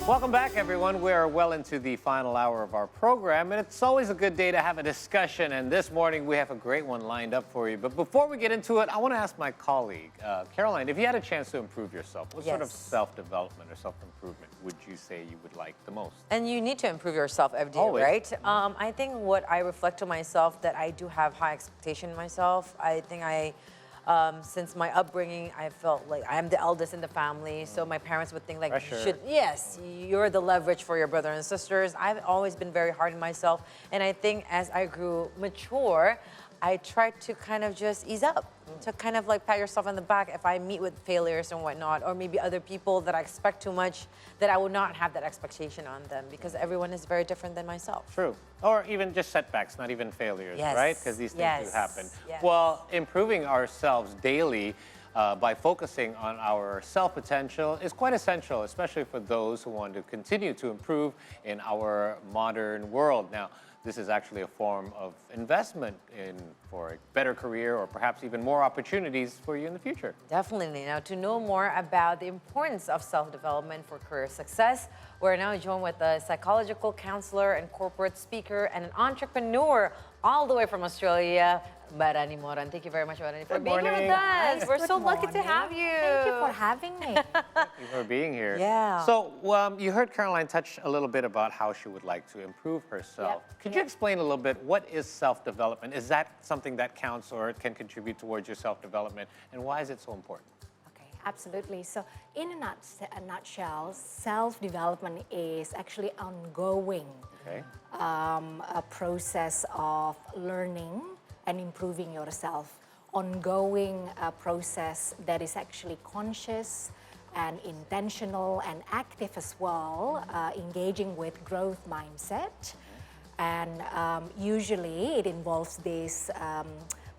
Welcome back, everyone. We're well into the final hour of our program, and it's always a good day to have a discussion. And this morning, we have a great one lined up for you. But before we get into it, I want to ask my colleague, Caroline, if you had a chance to improve yourself, what sort of self-development or self-improvement would you say you would like the most? And you need to improve yourself every day, Always. right? I think what I reflect to myself that I do have high expectation in myself. I think since my upbringing, I felt like I am the eldest in the family, so my parents would think like, you're the leverage for your brother and sisters. I've always been very hard on myself, and I think as I grew mature, I tried to kind of just ease up, to kind of like pat yourself on the back if I meet with failures and whatnot, or maybe other people that I expect too much, that I would not have that expectation on them because everyone is very different than myself. True. Or even just setbacks, not even failures, right? Because these things do happen. Yes. Well, improving ourselves daily by focusing on our self-potential is quite essential, especially for those who want to continue to improve in our modern world. Now, this is actually a form of investment for a better career or perhaps even more opportunities for you in the future. Definitely. Now, to know more about the importance of self-development for career success, we're now joined with a psychological counselor and corporate speaker and an entrepreneur all the way from Australia, Rany Moran. Thank you very much, Rany, for being here with us. We're so lucky to have you. Thank you for having me. Thank you for being here. Yeah. So you heard Caroline touch a little bit about how she would like to improve herself. Could you explain a little bit, what is self-development? Is that something that counts or it can contribute towards your self-development? And why is it so important? Okay, absolutely. So in a nutshell, self-development is actually ongoing, a process of learning and improving yourself. Ongoing process that is actually conscious and intentional and active as well, engaging with growth mindset. And usually it involves this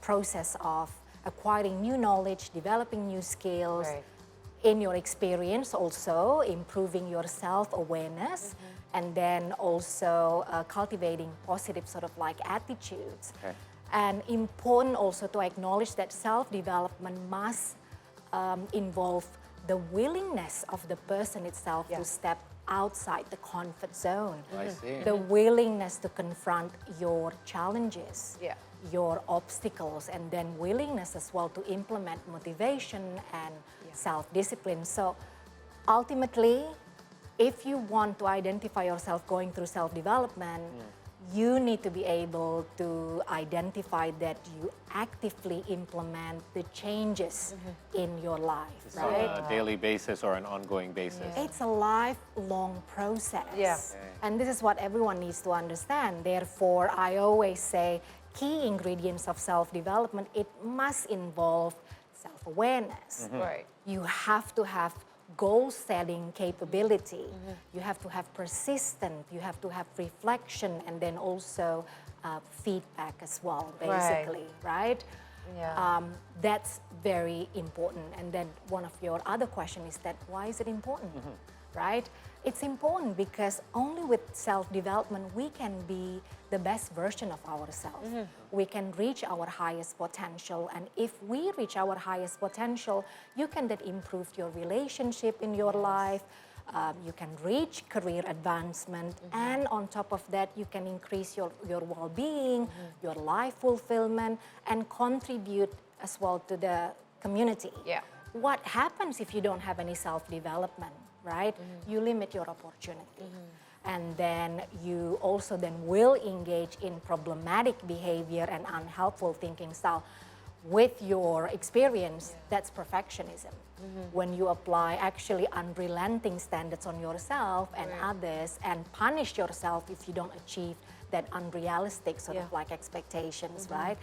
process of acquiring new knowledge, developing new skills, in your experience also improving your self-awareness, and then also cultivating positive sort of like attitudes. And important also to acknowledge that self-development must involve the willingness of the person itself to step outside the comfort zone. I see. The willingness to confront your challenges, your obstacles, and then willingness as well to implement motivation and self-discipline. So ultimately, if you want to identify yourself going through self-development, you need to be able to identify that you actively implement the changes in your life, right? On a daily basis or an ongoing basis. It's a lifelong process. And this is what everyone needs to understand. Therefore, I always say key ingredients of self-development, it must involve self-awareness. You have to have goal-setting capability. You have to have persistence, you have to have reflection, and then also feedback as well, basically, right? That's very important. And then one of your other questions is that why is it important, right? It's important because only with self-development we can be the best version of ourselves. We can reach our highest potential, and if we reach our highest potential, you can then improve your relationship in your life, you can reach career advancement, and on top of that you can increase your well-being, your life fulfillment, and contribute as well to the community. What happens if you don't have any self-development, right? You limit your opportunity. And then you also then will engage in problematic behavior and unhelpful thinking style. With your experience, that's perfectionism. When you apply actually unrelenting standards on yourself and others, and punish yourself if you don't achieve that unrealistic sort of like expectations, right?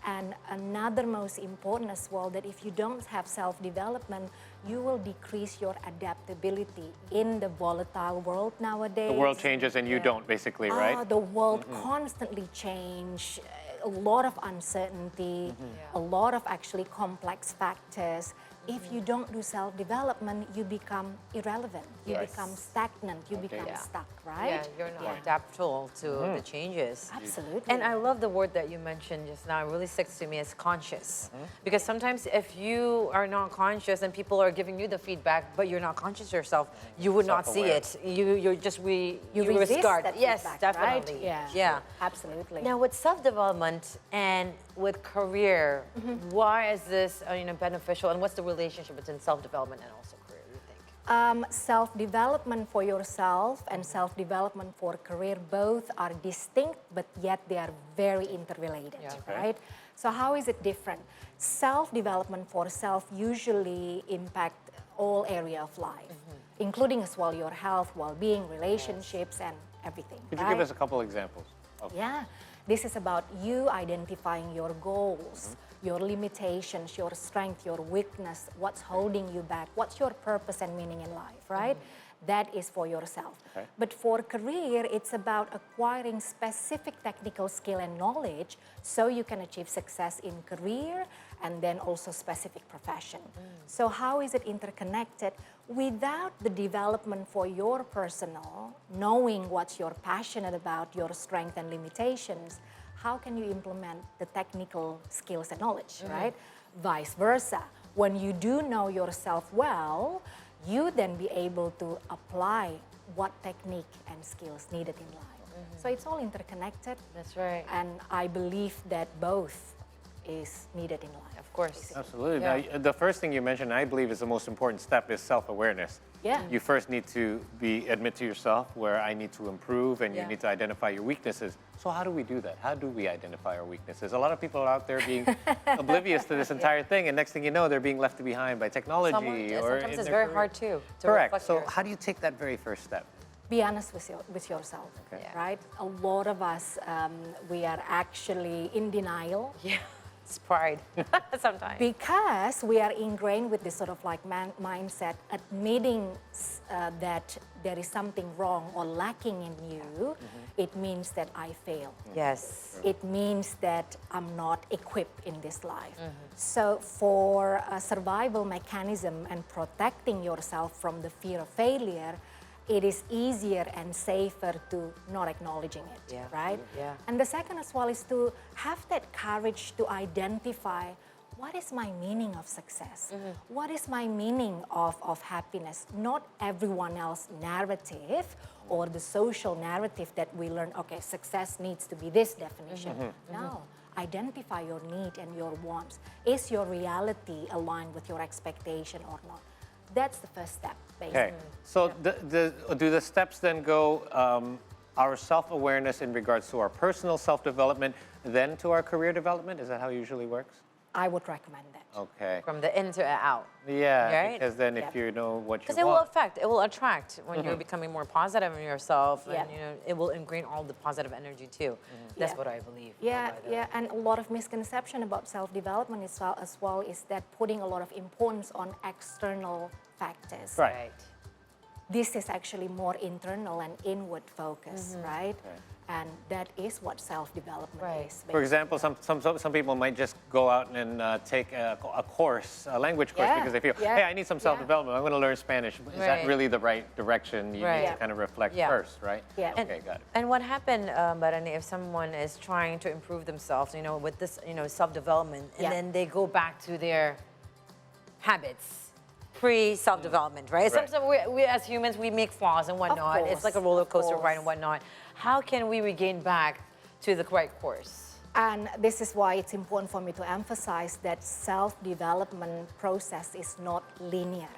And another most important as well, that if you don't have self-development, you will decrease your adaptability in the volatile world nowadays. The world changes and you don't, basically, right? The world constantly change, a lot of uncertainty, a lot of actually complex factors If you don't do self-development, you become irrelevant, you Yes. become stagnant, you Okay. become Yeah. stuck, right? Yeah, you're not adaptable to the changes. Absolutely. And I love the word that you mentioned just now. It really sticks to me. It's conscious. Because sometimes if you are not conscious and people are giving you the feedback, but you're not conscious yourself, you would not see it. You're just you resist discard. that Yes, feedback, definitely. right? Yeah. Absolutely. Now with self-development and with career, why is this beneficial, and what's the relationship between self-development and also career, you think? Self-development for yourself and self-development for career both are distinct, but yet they are very interrelated, Yeah. right? So how is it different? Self-development for self usually impact all area of life, including as well your health, well-being, relationships, and everything. Could you give us a couple examples? Yeah, this is about you identifying your goals, your limitations, your strength, your weakness, what's holding you back, what's your purpose and meaning in life, right? That is for yourself. Okay. But for career, it's about acquiring specific technical skill and knowledge so you can achieve success in career and then also specific profession. So how is it interconnected? Without the development for your personal, knowing what you're passionate about, your strength and limitations, how can you implement the technical skills and knowledge, right? Vice versa. When you do know yourself well, you then be able to apply what technique and skills needed in life. So it's all interconnected. That's right. And I believe that both is needed in life. Of course. Absolutely. Yeah. Now, the first thing you mentioned, I believe, is the most important step is self-awareness. Yeah. You first need to admit to yourself where I need to improve, and you Yeah. need to identify your weaknesses. So how do we do that? How do we identify our weaknesses? A lot of people are out there being oblivious to this entire thing, and next thing you know, they're being left behind by technology. Sometimes in it's their very career. hard too. To Correct. reflect So yourself. how do you take that very first step? Be honest with yourself, Okay. Yeah. right? A lot of us, we are actually in denial. Yeah, it's pride sometimes. Because we are ingrained with this sort of like mindset, admitting that there is something wrong or lacking in you, it means that I fail. Yes. It means that I'm not equipped in this life. So for a survival mechanism and protecting yourself from the fear of failure, it is easier and safer to not acknowledging it, Yeah. right? Yeah. And the second as well is to have that courage to identify what is my meaning of success? What is my meaning of happiness? Not everyone else's narrative or the social narrative that we learn, okay, success needs to be this definition. No, identify your need and your wants. Is your reality aligned with your expectation or not? That's the first step, basically. Okay. So do the steps then go our self-awareness in regards to our personal self-development, then to our career development? Is that how it usually works? I would recommend that. Okay. From the in to out. Yeah, Right? because then if Yep. you know what you Because it will want. affect, it will attract when you're becoming more positive in yourself, Yeah. and it will ingrain all the positive energy too. That's Yeah. what I believe. Yeah, and a lot of misconception about self-development as well is that putting a lot of importance on external factors. Right. This is actually more internal and inward focus, right? And that is what self-development Right. is. For example, some people might just go out and take a course, a language course, Yeah, because they feel, yeah, hey, I need some yeah. self-development. I'm going to learn Spanish. Is that Right. really the right direction? You need Right. to kind of reflect Yeah. first, right? Yeah. Okay, got it. And what happened, Rany, if someone is trying to improve themselves, with this, self-development, and Yeah. then they go back to their habits, pre-self-development, right? Right. Sometimes we as humans, we make flaws and whatnot. It's like a course, roller of coaster course. ride and whatnot. How can we regain back to the right course? And this is why it's important for me to emphasize that self-development process is not linear.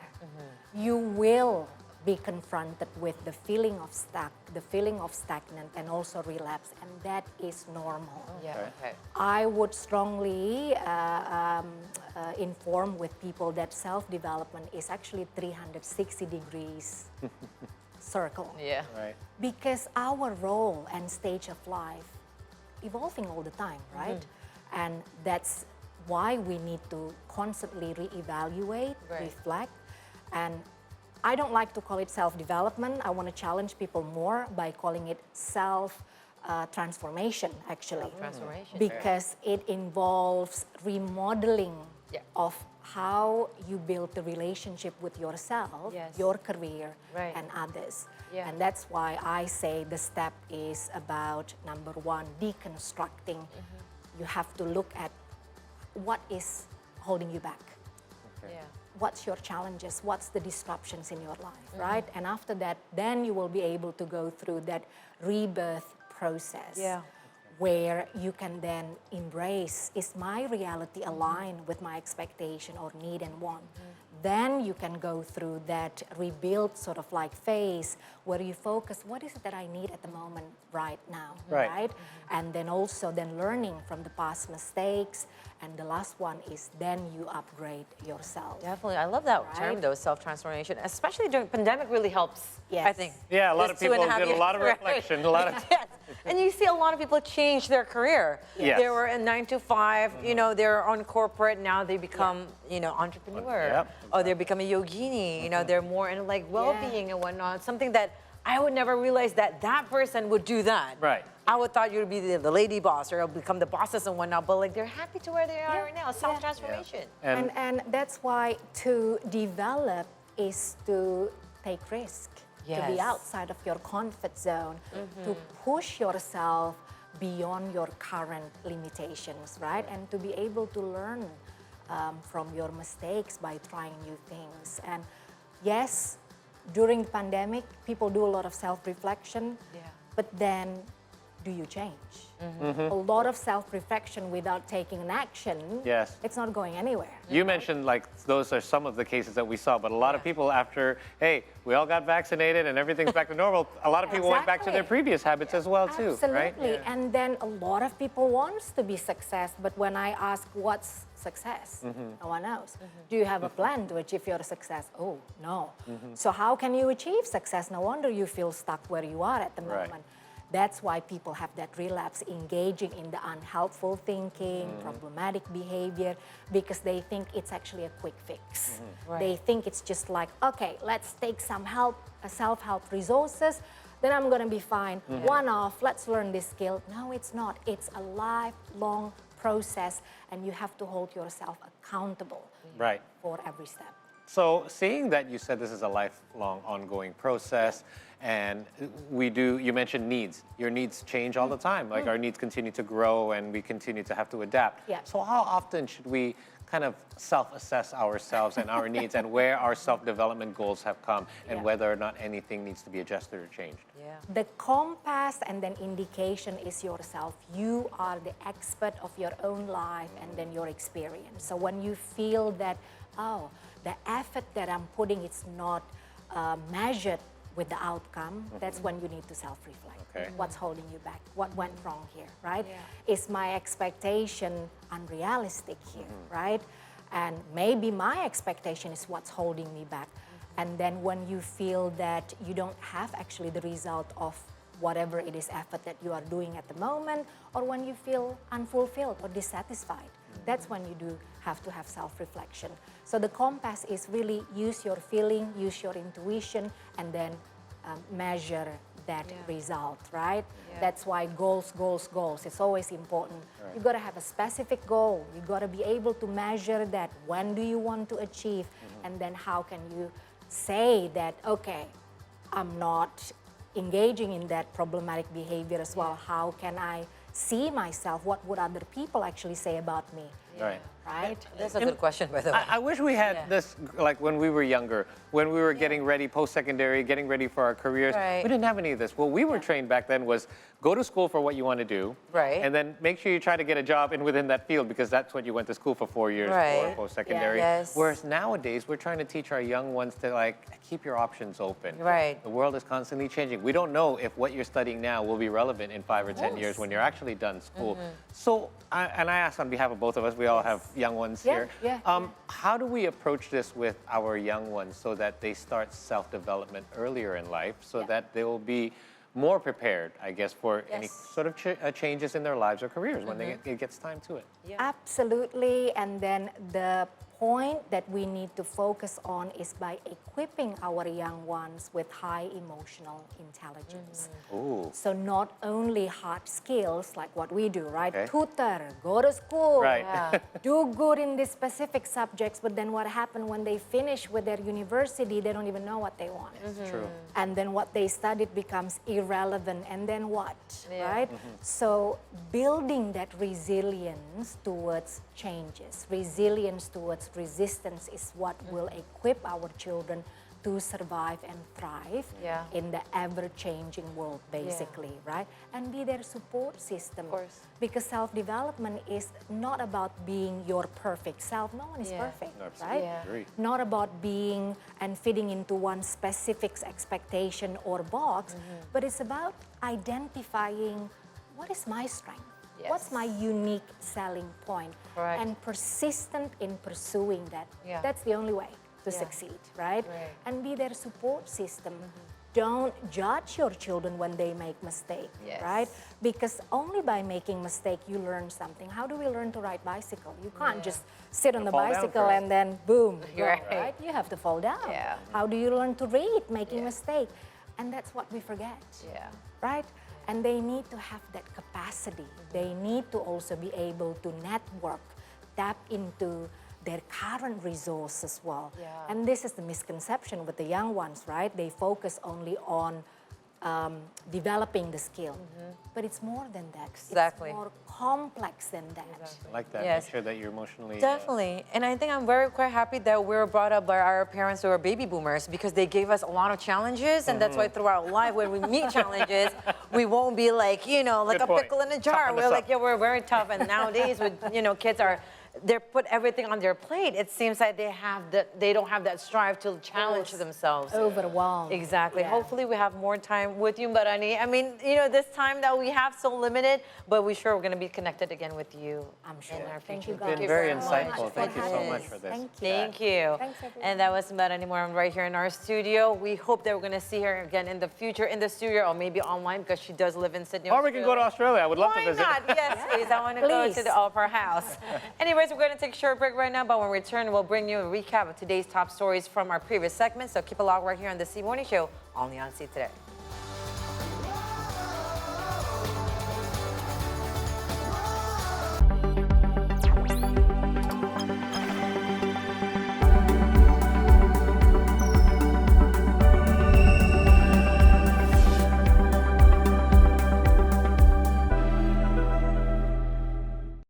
You will be confronted with the feeling of stuck, the feeling of stagnant, and also relapse, and that is normal. Yeah. Okay. I would strongly inform with people that self-development is actually 360 degrees circle. Yeah. Right. Because our role and stage of life evolving all the time, right? And that's why we need to constantly reevaluate, Right. reflect, and I don't like to call it self-development. I want to challenge people more by calling it self-transformation, actually. Transformation. Because it involves remodeling Yeah. of how you build the relationship with yourself, Yes. your career, Right. and others. Yeah. And that's why I say the step is about, number one, deconstructing. You have to look at what is holding you back. Yeah. What's your challenges? What's the disruptions in your life, right? And after that, then you will be able to go through that rebirth process. Yeah. Where you can then embrace, is my reality aligned with my expectation or need and want? Then you can go through that rebuild sort of like phase where you focus, what is it that I need at the moment right now, Right. right? And then also then learning from the past mistakes. And the last one is then you upgrade yourself. Definitely. I love that term, Right. though, self-transformation, especially during pandemic really helps, I Yes. think. Yeah, a lot This of people 2.5 did a years, lot of right. reflection, a lot of Yes. And you see a lot of people change their career. Yes. They were in 9 to 5, you know, they're on corporate, now they become, you know, entrepreneur. Yep, Or they're becoming yogini, you know, they're more in like well-being and whatnot. Something that I would never realize that that person would do that. Right. I would thought you would be the lady boss or become the bosses and whatnot, but like they're happy to where they are right now. Self-transformation. And that's why to develop is to take risk, to be Yes. outside of your comfort zone, to push yourself beyond your current limitations, right? And to be able to learn from your mistakes by trying new things. And yes, during the pandemic, people do a lot of self-reflection, Yeah. but then do you change? A lot of self-reflection without taking an action, Yes. it's not going anywhere. You mentioned like those are some of the cases that we saw, but a lot of people after, hey, we all got vaccinated and everything's back to normal, a lot of people went back to their Exactly. previous habits as well too, right? Absolutely. And then a lot of people wants to be success, but when I ask what's success, no one knows. Do you have a plan to achieve your success? Oh, no. So how can you achieve success? No wonder you feel stuck where you are at the Right. moment. That's why people have that relapse, engaging in the unhelpful thinking, problematic behavior, because they think it's actually a quick fix. Right. They think it's just like, okay, let's take some help, self-help resources, then I'm gonna be fine. One off, let's learn this skill. No, it's not. It's a lifelong process, and you have to hold yourself accountable Right. for every step. So seeing that you said this is a lifelong ongoing process, and you mentioned needs. Your needs change all the time. Like our needs continue to grow and we continue to have to adapt. Yeah. So how often should we kind of self-assess ourselves and our needs and where our self-development goals have come and Yeah. whether or not anything needs to be adjusted or changed? Yeah. The compass and then indication is yourself. You are the expert of your own life and then your experience. So when you feel that, oh, the effort that I'm putting is not measured with the outcome, that's when you need to self-reflect. Okay. What's holding you back? What went wrong here, right? Yeah. Is my expectation unrealistic here, right? And maybe my expectation is what's holding me back. And then when you feel that you don't have actually the result of whatever it is effort that you are doing at the moment, or when you feel unfulfilled or dissatisfied, that's when you do have to have self-reflection. So the compass is really use your feeling, use your intuition, and then measure that result, right? Yeah. That's why goals. It's always important. Right. You got to have a specific goal. You got to be able to measure that. When do you want to achieve? And then how can you say that, okay, I'm not engaging in that problematic behavior as well. How can I see myself? What would other people actually say about me? Right. Right? That's a good question, by the way. I wish we had Yeah. this, like when we were younger, when we were getting ready, post-secondary, getting ready for our careers. Right. We didn't have any of this. What we were trained back then was go to school for what you want to do. Right. And then make sure you try to get a job within that field because that's what you went to school for 4 years Right. for, post-secondary. Yeah. Yes. Whereas nowadays, we're trying to teach our young ones to like, keep your options open. Right. The world is constantly changing. We don't know if what you're studying now will be relevant in 5 or 10 years when you're actually done school. So, I ask on behalf of both of us, we all have young ones Yeah, here. yeah. How do we approach this with our young ones so that they start self-development earlier in life so that they will be more prepared, I guess, for any Yes. sort of changes in their lives or careers when it gets time to it? Yeah. Absolutely. And then the point that we need to focus on is by equipping our young ones with high emotional intelligence. Ooh. So not only hard skills like what we do, right? Okay. Tutor, go to school, Right. do good in these specific subjects, but then what happened when they finish with their university, they don't even know what they want. True. And then what they studied becomes irrelevant, and then what, Yeah. right? So building that resilience towards changes, resilience towards resistance is what will equip our children to survive and thrive Yeah. in the ever-changing world, basically, right? And be their support system. Of course. Because self-development is not about being your perfect self. No one is Yeah. perfect, Absolutely. right? Yeah. Agree. Not about being and fitting into one specific expectation or box, but it's about identifying what is my strength, what's Yes. my unique selling point, Correct. and persistent in pursuing that. Yeah. That's the only way to Yeah. succeed, right? Right. And be their support system. Don't judge your children when they make mistake, Yes. right? Because only by making mistake you learn something. How do we learn to ride bicycle? You can't just sit on the fall down bicycle first. and then boom, go, Right. right? You have to fall down. Yeah. How do you learn to read making Yeah. mistake? And that's what we forget, Yeah. right? And they need to have that capacity. They need to also be able to network, tap into their current resource as well. Yeah. And this is the misconception with the young ones, right? They focus only on developing the skill. But it's more than that. Exactly. It's more complex than that. I like that. Yes. Make sure that you're emotionally. Definitely. And I think I'm very quite happy that we were brought up by our parents who are baby boomers because they gave us a lot of challenges. And that's why throughout life, when we meet challenges, we won't be like, like Good a point. pickle in a jar. Toughen We're us like, up. yeah, we're very tough. And nowadays, with, kids they're put everything on their plate. It seems like they don't have that strive to challenge themselves. Overwhelmed. Exactly. Yeah. Hopefully we have more time with you, Rany. I mean, this time that we have so limited, but we're sure we're going to be connected again with you. I'm sure. In our Thank future. you, guys. Been very so much insightful. for Thank you so having much us. for this. Thank you. Thank you. Thanks, everyone. And that was Rany Moran right here in our studio. We hope that we're going to see her again in the future in the studio or maybe online because she does live in Sydney. Or we can go to Australia. I would love Why to visit. not? Yes, please. I want to go to Please. the Opera House. Anyways, we're going to take a short break right now, but when we return, we'll bring you a recap of today's top stories from our previous segment. So keep a log right here on the C Morning Show, only on C Today.